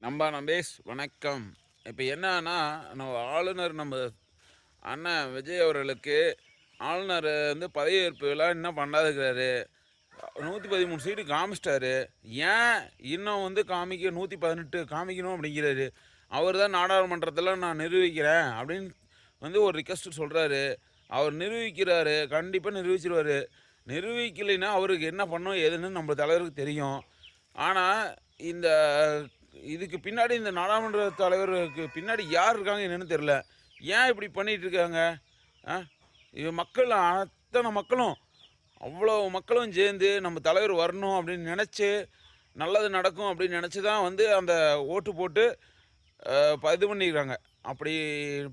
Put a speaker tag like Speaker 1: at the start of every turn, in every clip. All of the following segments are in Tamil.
Speaker 1: நம்பேஷ் வணக்கம். இப்போ என்னன்னா, நம்ம அண்ணன் விஜய் அவர்களுக்கு ஆளுநர் வந்து பதவியேற்பு விழா இன்னும் பண்ணாதுக்கிறாரு. 113 சீட்டு காமிச்சிட்டாரு. ஏன் இன்னும் வந்து 118 காமிக்கணும் அப்படிங்கிறாரு. அவர் தான் நாடாளுமன்றத்தில் நான் நிரூபிக்கிறேன் அப்படின்னு வந்து ஒரு ரிக்வெஸ்ட் சொல்கிறாரு. அவர் நிரூபிக்கிறாரு, கண்டிப்பாக நிரூபிச்சிருவார். நிரூபிக்கலைன்னா அவருக்கு என்ன பண்ணணும் ஏதுன்னு நம்ம தலைவருக்கு தெரியும். ஆனால் இந்த இதுக்கு பின்னாடி இந்த நாடாளுமன்ற தலைவருக்கு பின்னாடி யார் இருக்காங்க என்னன்னு தெரில. ஏன் இப்படி பண்ணிகிட்டு இருக்காங்க? இது மக்கள் அத்தனை மக்களும் அவ்வளோ மக்களும் சேர்ந்து நம்ம தலைவர் வரணும் அப்படின்னு நினச்சி நல்லது நடக்கும் அப்படின்னு நினச்சி தான் வந்து அந்த ஓட்டு போட்டு இது பண்ணிக்கிறாங்க. அப்படி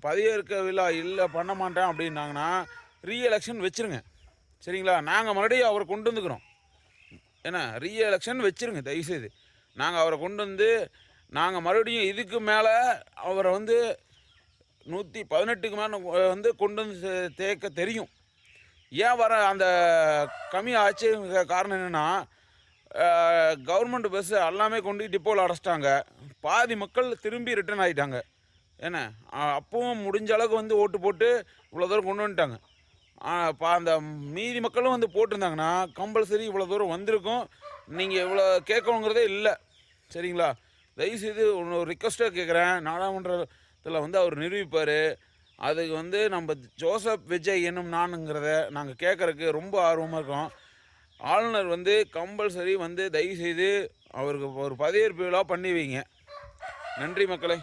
Speaker 1: பதவியேற்க விழா இல்லை பண்ண மாட்டேன் அப்படின்னாங்கன்னா ரீஎலெக்ஷன் வச்சுருங்க. சரிங்களா? நாங்கள் மறுபடியும் அவரை கொண்டு வந்துக்கிறோம். ஏன்னா ரீஎலெக்ஷன் வச்சுருங்க தயவுசெய்து. நாங்கள் அவரை கொண்டு வந்து நாங்கள் மறுபடியும் இதுக்கு மேலே அவரை வந்து 118க்கு மேலே வந்து கொண்டு வந்து தேக்க தெரியும். ஏன் வர அந்த கம்மி ஆச்சு காரணம் என்னென்னா, கவர்மெண்ட் பஸ்ஸு எல்லாமே கொண்டு டிப்போவில் அடைச்சிட்டாங்க. பாதி மக்கள் திரும்பி ரிட்டர்ன் ஆகிட்டாங்க. ஏன்னா அப்பவும் முடிஞ்ச அளவுக்கு வந்து ஓட்டு போட்டு இவ்வளோ தூரம் கொண்டு வந்துட்டாங்க. அந்த மீதி மக்களும் வந்து போட்டிருந்தாங்கன்னா கம்பல்சரி இவ்வளோ தூரம் வந்திருக்கும். நீங்கள் இவ்வளோ கேட்கணுங்கிறதே இல்லை. சரிங்களா? தயவுசெய்து ஒன்று ஒரு ரிக்வஸ்ட்டாக கேட்குறேன். நாடாளுமன்றத்தில் வந்து அவர் நிரூபிப்பார். அதுக்கு வந்து நம்ம ஜோசப் விஜய் என்னும் நானுங்கிறத நாங்கள் கேட்குறக்கு ரொம்ப ஆர்வமாக இருக்கோம். ஆளுநர் வந்து கம்பல்சரி வந்து தயவுசெய்து அவருக்கு ஒரு பதவியேற்பு விழா பண்ணி வைங்க. நன்றி மக்களே.